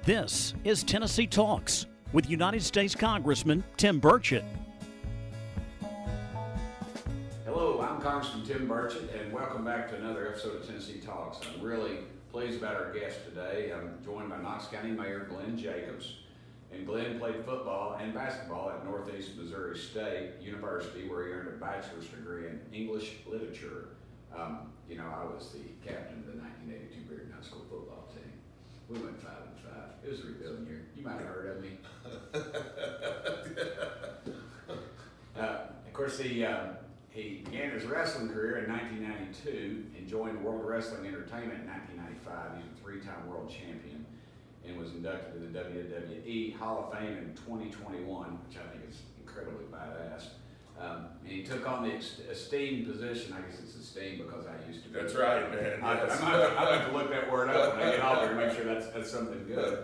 This is Tennessee Talks with United States Congressman Tim Burchett. Hello, I'm Congressman Tim Burchett, and welcome back to another episode of Tennessee Talks. I'm really pleased about our guest today. I'm joined by Knox County Mayor Glenn Jacobs. And Glenn played football and basketball at Northeast Missouri State University, where he earned a bachelor's degree in English literature. I was the captain of the 1982 Bearden High School football team. We went 5-5. It was a rebuilding year. You might have heard of me. Of course, he began his wrestling career in 1992 and joined World Wrestling Entertainment in 1995. He's a three-time world champion and was inducted to the WWE Hall of Fame in 2021, which I think is incredibly badass. And he took on the esteemed position. I guess it's esteemed because I used to be. That's right, man. I have to look that word up when I get off there to make sure that's something good.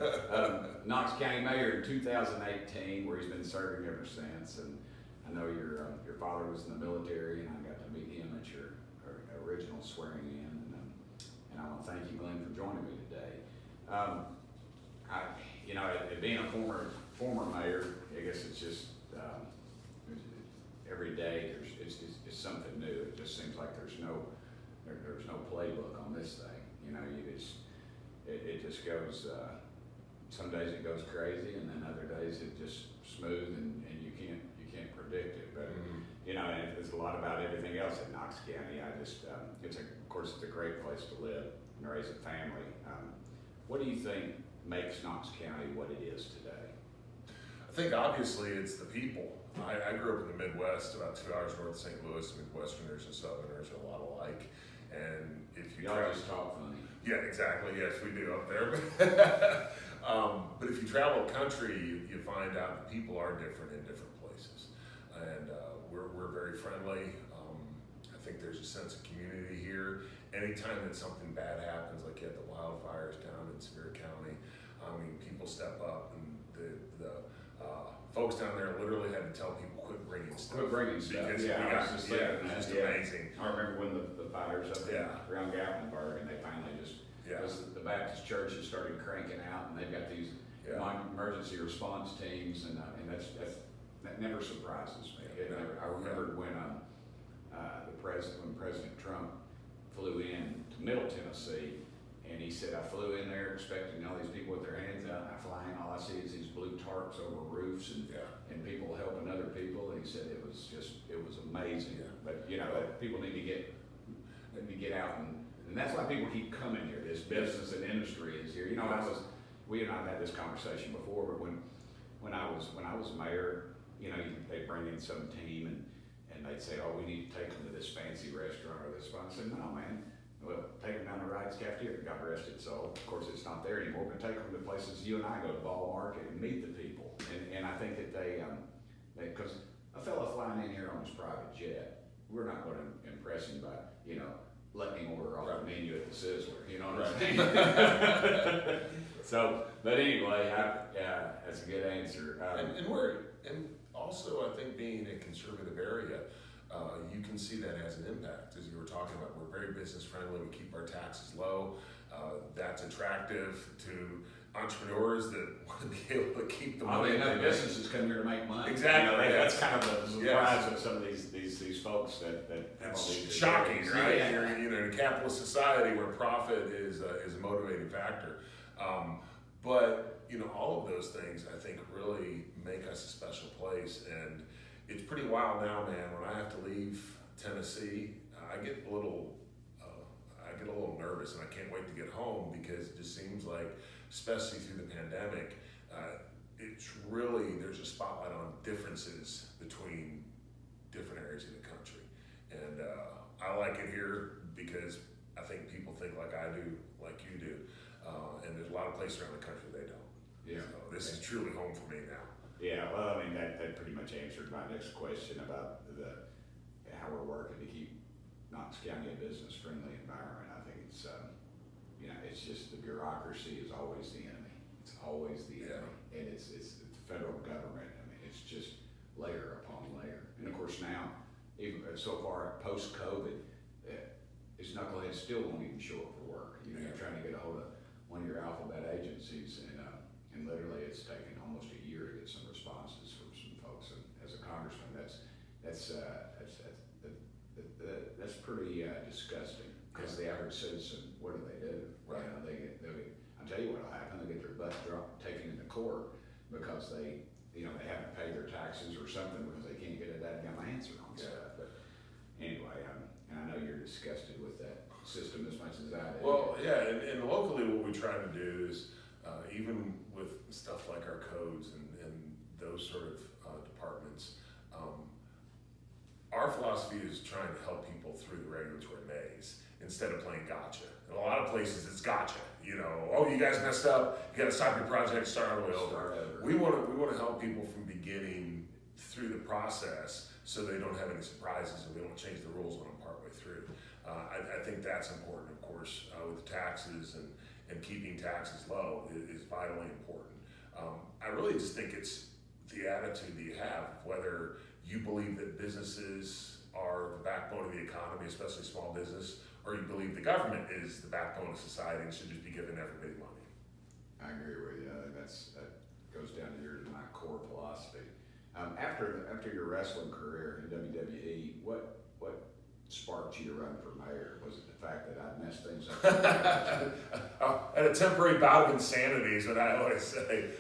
Knox County Mayor in 2018, where he's been serving ever since. And I know your father was in the military, and I got to meet him at your original swearing in. And I want to thank you, Glenn, for joining me today. Being a former mayor, I guess it's just every day it's something new. It just seems like there's no playbook on this thing. It just goes. Some days it goes crazy, and then other days it just smooth, and you can't predict it. But and it's a lot about everything else in Knox County. Of course it's a great place to live and raise a family. What do you think makes Knox County what it is today? I think obviously it's the people. I grew up in the Midwest, about 2 hours north of St. Louis. Midwesterners and Southerners are a lot alike. And if you Y'all just talk funny. Yeah, exactly. Yes, we do up there. But if you travel the country, you find out that people are different in different places. And we're very friendly. I think there's a sense of community here. Anytime that something bad happens, like you had the wildfires down in Sevier County, people step up, and the folks down there literally had to tell people quit bringing stuff. Because it's just amazing. I remember when the fires up around Gatlinburg, and they finally because the Baptist churches started cranking out, and they've got these emergency response teams, and that never surprises me. I remember when President Trump flew in to Middle Tennessee, and he said, I flew in there expecting all these people with their hands out, and I fly in, all I see is these blue tarps over roofs and people helping other people. And he said it was amazing. Yeah. But people need to get out, and that's why people keep coming here. This business and industry is here. We and I have had this conversation before, but when I was mayor, they'd bring in some team and they'd say, oh, we need to take them to this fancy restaurant or this one. I said, no, man. Well, take them down to Wright's Cafeteria. God rest its soul. Of course, it's not there anymore, but take them to places you and I go to Ball Market and meet the people. And I think that because a fellow flying in here on his private jet, we're not going to impress him by, letting him order off the menu at the Sizzler. You know what I'm saying? But anyway, that's a good answer. And also, I think being a conservative area, you can see that has an impact. As you were talking about, we're very business friendly. We keep our taxes low. That's attractive to entrepreneurs that want to be able to keep the money. Businesses come here to make money. Exactly. That's kind of the surprise of some of these folks that it's shocking, right? You're in a capitalist society where profit is a motivating factor. But all of those things I think really make us a special place, and it's pretty wild now, man. When I have to leave Tennessee, I get a little nervous, and I can't wait to get home, because it just seems like, especially through the pandemic, there's a spotlight on differences between different areas of the country, and I like it here because I think people think like I do, like you do, and there's a lot of places around the country they don't. Yeah. So this is truly home for me now. Yeah, well, that pretty much answered my next question about how we're working to keep Knox County a business-friendly environment. I think it's just the bureaucracy is always the enemy. It's always the enemy, and it's the federal government. It's just layer upon layer, and of course now, even so far post-COVID, these knuckleheads still won't even show up for work. You're trying to get a hold of one of your alphabet agencies, and and literally it's taken almost a year to get some responses from some folks. And as a congressman, that's pretty disgusting. Because the average citizen, what do? Right. I'll tell you what'll happen. They'll get their butt taken into court because they haven't paid their taxes or something because they can't get a dadgum answer on stuff. But anyway, and I know you're disgusted with that system as much as I do. Well, yeah, and locally what we try to do is, even with stuff like our codes and those sort of departments, our philosophy is trying to help people through the regulatory maze instead of playing gotcha. In a lot of places it's gotcha. Oh, you guys messed up, you gotta stop your project, start all the way over. We wanna help people from beginning through the process so they don't have any surprises and we don't change the rules on them partway through. I think that's important, of course, with the taxes and keeping taxes low is vitally important. I really just think it's the attitude that you have, whether you believe that businesses are the backbone of the economy, especially small business, or you believe the government is the backbone of society and should just be giving everybody money. I agree with you. That goes down to my core philosophy. After your wrestling career in WWE, what sparked you to run for mayor? Was it the fact that I messed things up? At a temporary bout of insanity is what I always say.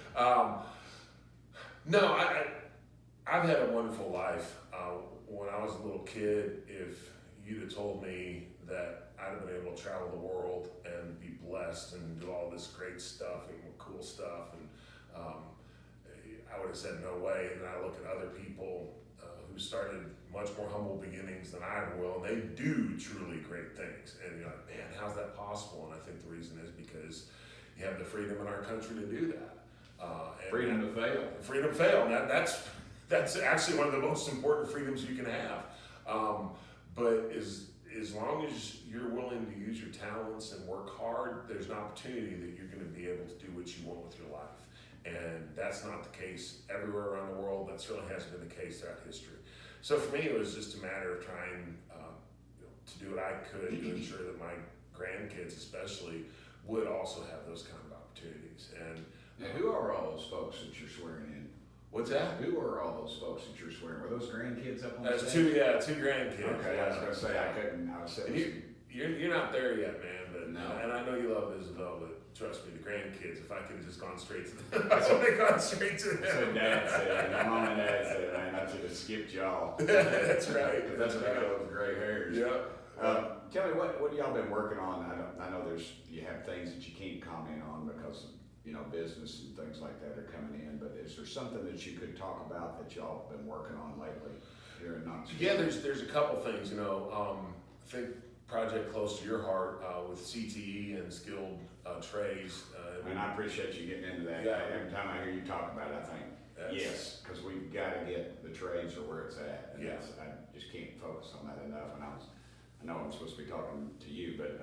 No, I've had a wonderful life. When I was a little kid, if you'd have told me that I'd have been able to travel the world and be blessed and do all this great stuff and cool stuff, and I would have said no way. And then I look at other people who started much more humble beginnings than I ever will, and they do truly great things. And you're like, man, how's that possible? And I think the reason is because you have the freedom in our country to do that. Freedom to fail. Freedom to fail. And that's actually one of the most important freedoms you can have. But as long as you're willing to use your talents and work hard, there's an opportunity that you're going to be able to do what you want with your life. And that's not the case everywhere around the world. That certainly hasn't been the case throughout history. So for me, it was just a matter of trying to do what I could to ensure that my grandkids especially would also have those kind of opportunities. And now, who are all those folks that you're swearing in? What's that? Who are all those folks that you're swearing? Were those grandkids up on the That's stage? two grandkids. Okay, I was going to say, I was saying. You're not there yet, man, but No. And I know you love Isabel, but trust me, the grandkids, if I could have just gone straight to them, I would have gone straight to them. So Dad said, my mom and Dad said, man, I should have skipped y'all. That's right. That's what I got those gray hairs. Yeah. Tell me, what y'all been working on? I know you have things that you can't comment on because business and things like that are coming in, but is there something that you could talk about that y'all have been working on lately here in Knox County? Yeah, there's a couple things, I think project close to your heart with CTE and skilled trades. And I appreciate you getting into that. Yeah. Every time I hear you talk about it, I think, yes, because we've got to get the trades or where it's at. And Yeah. I just can't focus on that enough. And I know I'm supposed to be talking to you, but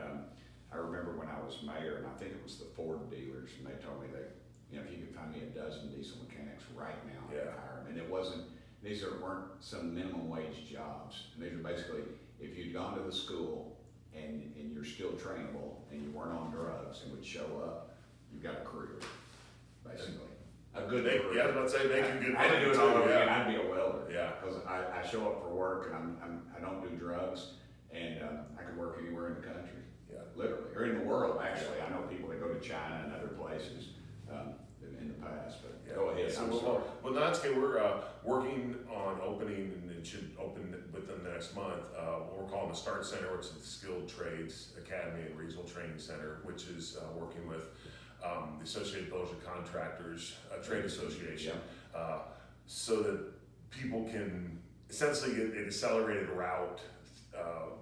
I remember when I was mayor, and I think it was the Ford dealers, and they told me that, if you could find me a dozen diesel mechanics right now, I'd hire them. And these weren't some minimum wage jobs. And these are basically, if you'd gone to the school and you're still trainable and you weren't on drugs and would show up, you've got a career, basically. A good career. Yeah, I was about to say making good money. I'd do it all over too, again. I'd be a welder. Yeah. Because I show up for work and I don't do drugs, and I could work anywhere in the country. Yeah. Literally, or in the world, actually. I know people that go to China and other places in the past, but go ahead. So I'm sorry. well, Knox County, we're working on opening, and it should open within the next month, what we're calling the START Center, which is the Skilled Trades Academy and Regional Training Center, which is working with the Associated Builders and Contractors Trade Association, so that people can essentially get an accelerated route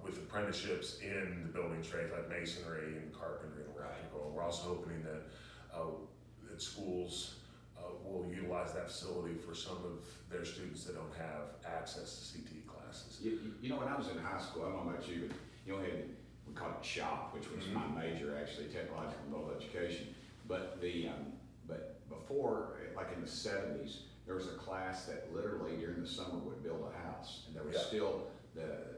with apprenticeships in the building trades like masonry and carpentry and electrical. We're also hoping that schools will utilize that facility for some of their students that don't have access to CTE classes. When I was in high school, I don't know about you, but we called it CHOP, which was my major, actually, technological and mobile education. But but before, like in the 70s, there was a class that literally during the summer would build a house, and there was still the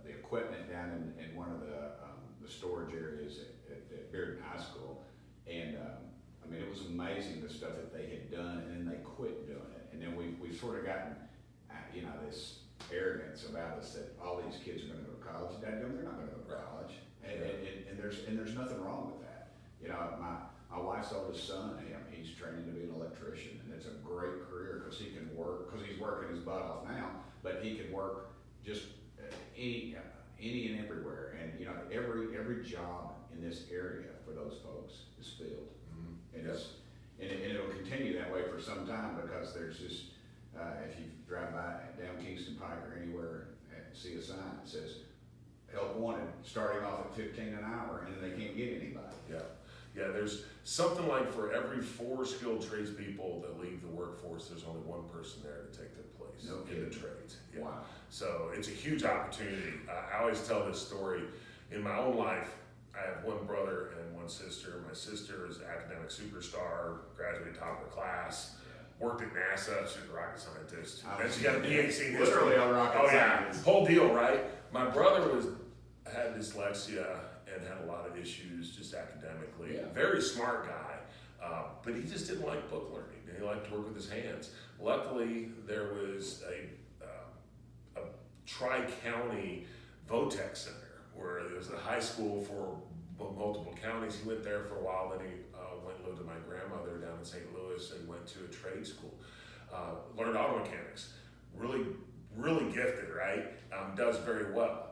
equipment down in one of the storage areas at Bearden High School, and it was amazing the stuff that they had done, and then they quit doing it. And then we've sort of gotten, this arrogance about us that all these kids are going to go to college. Dadgum, they're not going to go to college, and there's nothing wrong with that. My wife's oldest son, he's training to be an electrician, and it's a great career because he can work, because he's working his butt off now, but he can work just any and everywhere. And every job in this area for those folks is filled, and it'll continue that way for some time, because there's just if you drive by down Kingston Pike or anywhere and see a sign that says help wanted, starting off at 15 an hour, and they can't get anybody. Yeah, there's something like for every 4 skilled tradespeople that leave the workforce, there's only one person there to take their place in the trades. Yeah. Wow. So it's a huge opportunity. I always tell this story. In my own life, I have one brother and one sister. My sister is an academic superstar, graduated top of her class, worked at NASA, she's a rocket scientist. Then she got a PhD in literally a rocket scientist. Whole deal, right? My brother had dyslexia and had a lot of issues just academically. Yeah. Very smart guy, but he just didn't like book learning. He liked to work with his hands. Luckily, there was a tri-county VOTEC center where there was a high school for multiple counties. He went there for a while, then he went and lived with my grandmother down in St. Louis and went to a trade school. Learned auto mechanics. Really, really gifted, right? Does very well.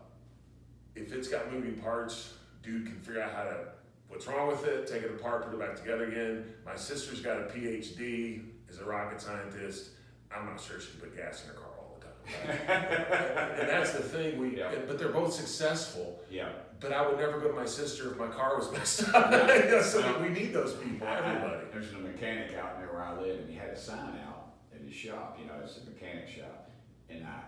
If it's got moving parts, dude can figure out what's wrong with it, take it apart, put it back together again. My sister's got a PhD, is a rocket scientist. I'm not sure she can put gas in her car all the time. Right? And that's the thing, but they're both successful. Yeah. But I would never go to my sister if my car was messed up. So we need those people, everybody. There's a mechanic out there where I live, and he had a sign out in his shop. It's a mechanic shop. And I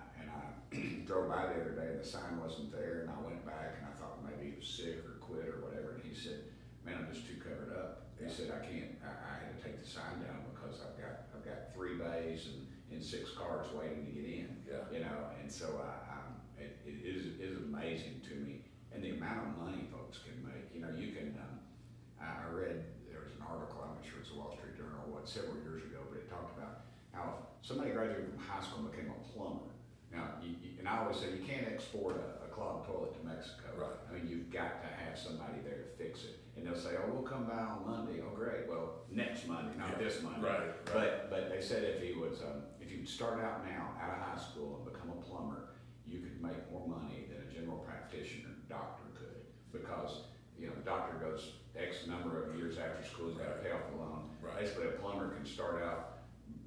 drove by the other day, and the sign wasn't there, and I went back, and I thought maybe he was sick or quit or whatever. And he said, "Man, I'm just too covered up." He said, "I can't. I had to take the sign down because I've got 3 bays and 6 cars waiting to get in." And so it is amazing to me, and the amount of money folks can make. You can. I read there was an article. I'm not sure it's a Wall Street Journal or what, several years ago, but it talked about how somebody graduated from high school and became a plumber. Now, and I always say you can't export a clogged toilet to Mexico. Right. I mean, you've got to have somebody there to fix it. And they'll say, "Oh, we'll come by on Monday." Oh, great. Well, next Monday, not this Monday. Right. But they said if you'd start out now out of high school and become a plumber, you could make more money than a general practitioner doctor could, because the doctor goes X number of years after school, he's got to pay off the loan. Right. Basically, a plumber can start out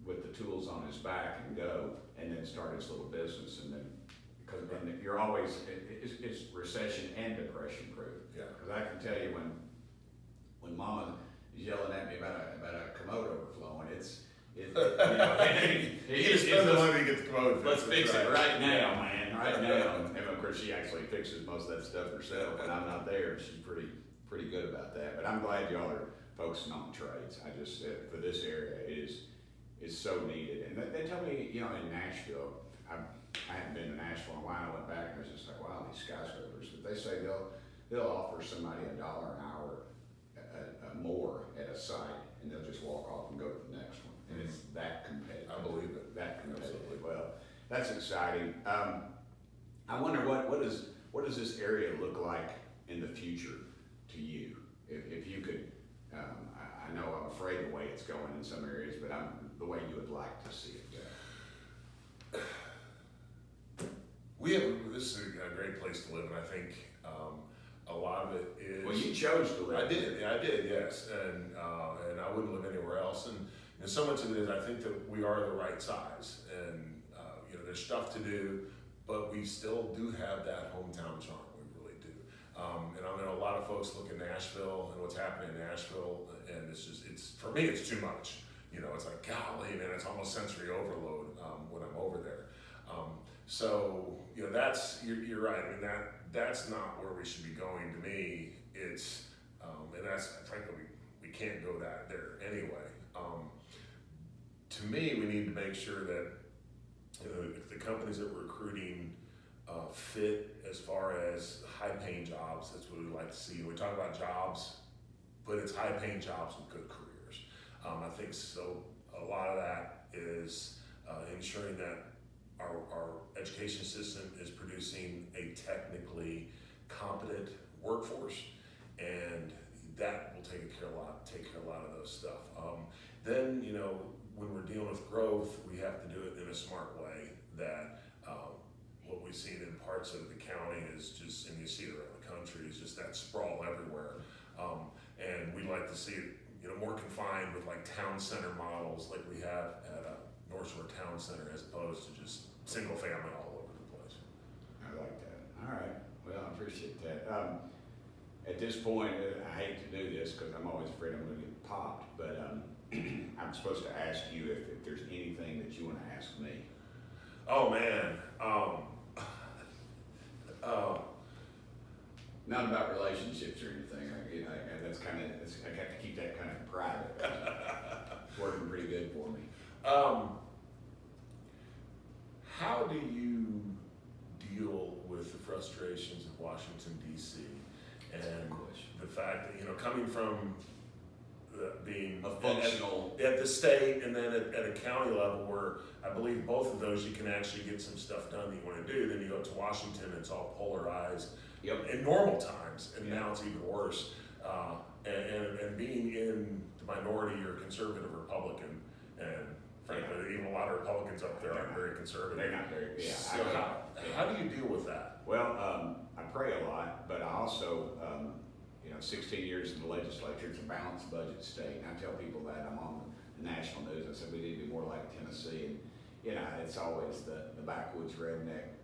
with the tools on his back and go, and then start his little business, and then because you're always it's recession and depression proof. Yeah. Because I can tell you when Mama is yelling at me about a commode overflowing, You spend the money to get the commode. Let's fix it right now, man, right now. And of course, she actually fixes most of that stuff herself, and I'm not there. She's pretty good about that. But I'm glad y'all are focusing on the trades. I just for this area is so needed. And they tell me, in Nashville, I haven't been to Nashville in a while. I went back and I was just like, wow, these skyscrapers. But they say they'll offer somebody $1 an hour more at a site, and they'll just walk off and go to the next one. And it's that competitive. I believe it. That competitive. Absolutely. Well, that's exciting. I wonder what does this area look like in the future to you? If you could, I know I'm afraid the way it's going in some areas, but the way you would like to see it go. This is a great place to live, and I think a lot of it is. Well, you chose to live. I did, yes, and I wouldn't live anywhere else. And so much of it is I think that we are the right size, and there's stuff to do, but we still do have that hometown charm. We really do. And I know a lot of folks look at Nashville and what's happening in Nashville, and it's for me it's too much. It's like, golly, man, it's almost sensory overload when I'm over there. So that's you're right. I mean that's not where we should be going. To me, it's and that's frankly we can't go there anyway. To me, we need to make sure that if the companies that we're recruiting fit as far as high-paying jobs. That's what we like to see. We talk about jobs, but it's high-paying jobs with good careers. I think so. A lot of that is ensuring that our education system is producing a technically competent workforce, and that will take care of a lot of those stuff. Then, you know, when we're dealing with growth, we have to do it in a smart way. That what we've seen in parts of the county is just, and you see it around the country, is just that sprawl everywhere. And we'd like to see it, you know, more confined with like town center models like we have at North Shore Town Center, as opposed to just single family all over the place. I like that. All right. Well, I appreciate that. At this point, I hate to do this because I'm always afraid I'm going to get popped, but I'm supposed to ask you if there's anything that you want to ask me. Oh man. Not about relationships or anything. That's kind of, I got to keep that kind of private. It's working pretty good for me. How do you deal with the frustrations of Washington D.C. and the fact that, you know, coming from being A functional at the state and then at a county level, where I believe both of those you can actually get some stuff done that you want to do. Then you go to Washington, it's all polarized. Yep. In normal times, and Yeah. now it's even worse. And being in the minority or conservative Republican, and frankly, even a lot of Republicans up there aren't very conservative. They're not very, yeah. So how do you deal with that? Well, I pray a lot, but I also, 16 years in the legislature, it's a balanced budget state. And I tell people that. I'm on the national news. I said we need to be more like Tennessee. And, you know, it's always the backwoods redneck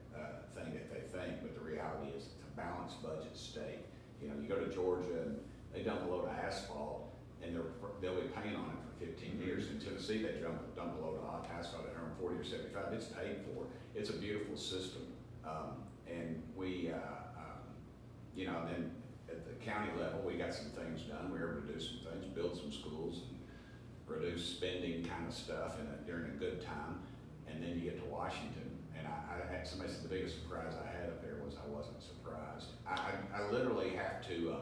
thing that they think, but the reality is it's a balanced budget state. You know, you go to Georgia and they dump a load of asphalt and they'll be paying on it for 15 years. In Tennessee, they dump a load of asphalt at 140 or 75. It's paid for. It's a beautiful system. And we, then at the county level, we got some things done. We were able to do some things, build some schools, and reduce spending kind of stuff during a good time. And then you get to Washington, and I had somebody said the biggest surprise I had up there was I wasn't surprised. I literally have to,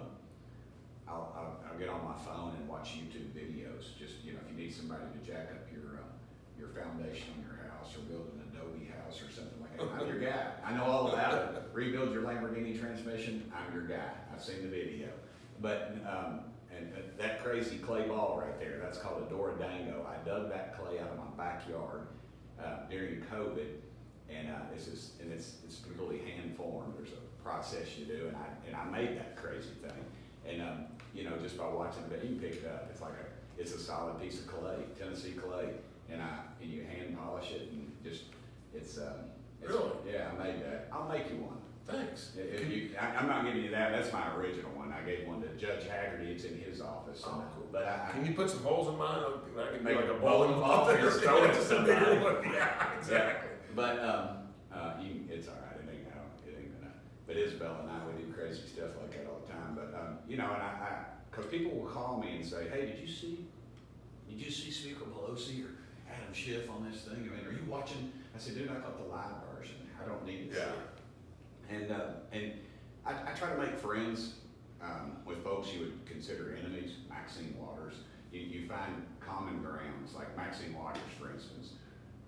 I'll get on my phone and watch YouTube videos. Just, you know, if you need somebody to jack up your foundation on your house or build an Adobe house or something like that, I'm your guy. I know all about it. Rebuild your Lamborghini transmission, I'm your guy. I've seen the video. But, and that crazy clay ball right there, that's called a Dorodango. I dug that clay out of my backyard during COVID, and it's completely hand formed. There's a process you do, and I made that crazy thing. And just by watching it, you can pick it up. It's a solid piece of clay, Tennessee clay, and you hand polish it, and it's really? Yeah, I made that. I'll make you one. Thanks. I'm not giving you that. That's my original one. I gave one to Judge Haggerty. It's in his office. Oh, cool. But can you put some holes in mine? I can make make a like a bowling ball or throw it to just a bigger somebody. one. Yeah, exactly. But it's all right. It ain't gonna. But Isabel and I, we do crazy stuff like that all the time. But because people will call me and say, "Hey, did you see Speaker Pelosi or Adam Schiff on this thing? I mean, are you watching?" I said, "Dude, I got the live version. I don't need to see it." And I try to make friends with folks you would consider enemies. Maxine Waters, you find common grounds. Like Maxine Waters, for instance,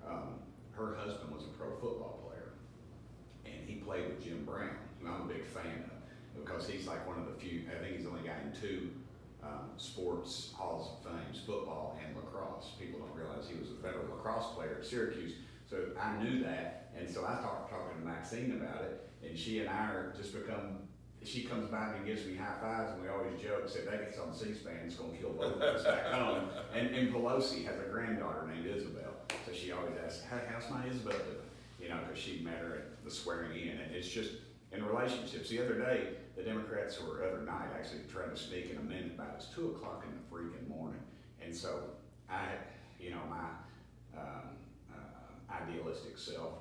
her husband was a pro football player, and he played with Jim Brown, who I'm a big fan of, because he's like one of the few. I think he's the only guy in two sports halls of fame, football and lacrosse. People don't realize he was a veteran lacrosse player at Syracuse. So I knew that, and so I started talking to Maxine about it. And she and I are just become, she comes by and gives me high fives, and we always joke, said that gets on C-SPAN, it's gonna kill both of us back home. And Pelosi has a granddaughter named Isabel, so she always asks, how's my Isabel doing? You know, because she met her at the swearing in, and it's just, in relationships. The other day, the Democrats, or other night, actually tried to sneak in a minute by, it was 2 o'clock in the freaking morning. And so my idealistic self,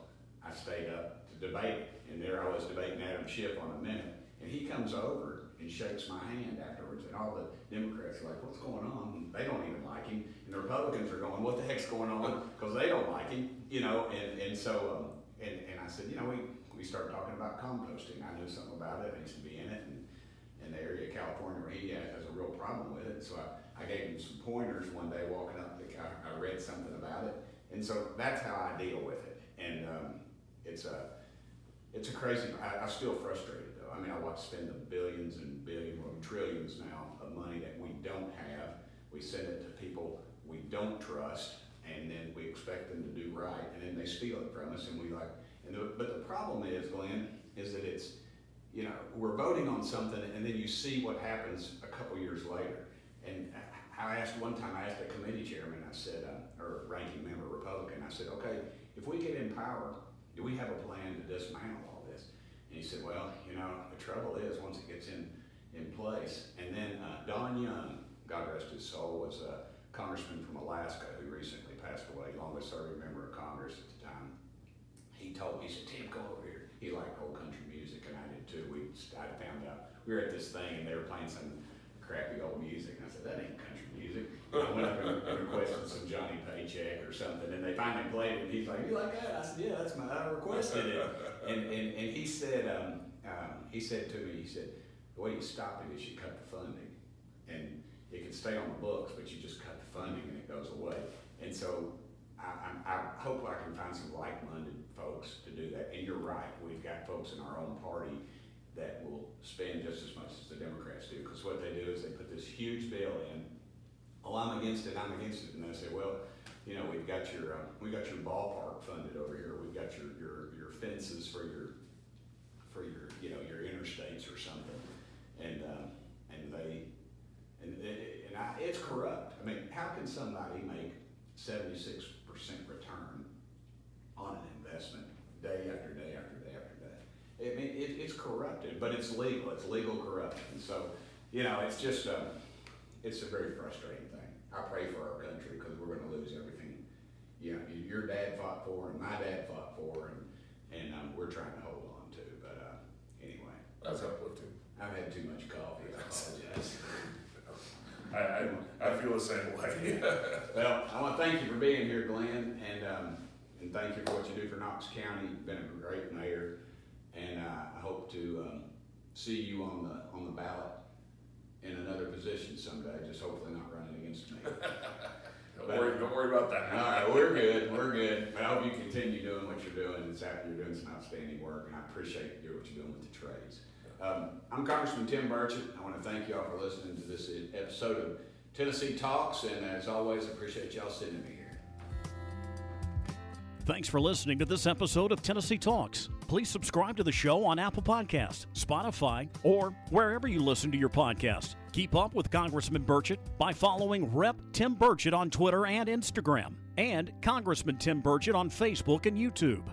I stayed up to debate it. And there I was debating Adam Schiff on a minute, and he comes over and shakes my hand afterwards, and all the Democrats are like, "What's going on?" And they don't even like him, and the Republicans are going, "What the heck's going on?" Because they don't like him, you know. And so I said, we started talking about composting. I knew something about it. I used to be in it, and in the area of California where he has a real problem with it. So I gave him some pointers one day walking up. I read something about it, and so that's how I deal with it. And it's a crazy. I'm still frustrated though. I mean, I watch spend the billions and billions, well, trillions now of money that we don't have. We send it to people we don't trust, and then we expect them to do right, and then they steal it from us, and we like. But the problem is, Glenn, is that it's, you know, we're voting on something, and then you see what happens a couple years later. And I asked a committee chairman, I said, or ranking member Republican, I said, okay, if we get in power, do we have a plan to dismantle all this? And he said, well, you know, the trouble is once it gets in place. And then Don Young, God rest his soul, was a congressman from Alaska who recently passed away, longest serving member of Congress at the time. He told me, he said, Tim, go over here. He liked old country music, and I did too. I found out, we were at this thing, and they were playing some crappy old music. And I said, that ain't country music. And I went up and requested some Johnny Paycheck or something, and they finally played it, and he's like, you like that? I said, yeah, I requested it. And he said to me, he said, the way you stop it is you cut the funding. And it can stay on the books, but you just cut the funding and it goes away. And so I hope I can find some like-minded folks to do that. And you're right, we've got folks in our own party that will spend just as much as the Democrats do, because what they do is they put this huge bill in. Oh, I'm against it. And they say, well, you know, we got your ballpark funded over here. We've got your fences for your you know, your interstates or something. It's corrupt. I mean, how can somebody make 76% return on an investment day after day after day after day? I mean, it's corrupted, but it's legal. It's legal corruption. So, you know, it's just it's a very frustrating thing. I pray for our country because we're going to lose everything. You know, your dad fought for, and my dad fought for, and we're trying to hold on to. But anyway, That's uplifting. I've had too much coffee. I apologize. I feel the same way. Well, I want to thank you for being here, Glenn, and thank you for what you do for Knox County. You've been a great mayor, and I hope to see you on the ballot in another position someday. Just hopefully not running against me. Don't worry about that. All right, we're good. But I hope you continue doing what you're doing. You're doing some outstanding work, and I appreciate you doing what you're doing with the trades. I'm Congressman Tim Burchett. I want to thank you all for listening to this episode of Tennessee Talks, and as always, I appreciate y'all sending me here. Thanks for listening to this episode of Tennessee Talks. Please subscribe to the show on Apple Podcasts, Spotify, or wherever you listen to your podcast. Keep up with Congressman Burchett by following Rep. Tim Burchett on Twitter and Instagram, and Congressman Tim Burchett on Facebook and YouTube.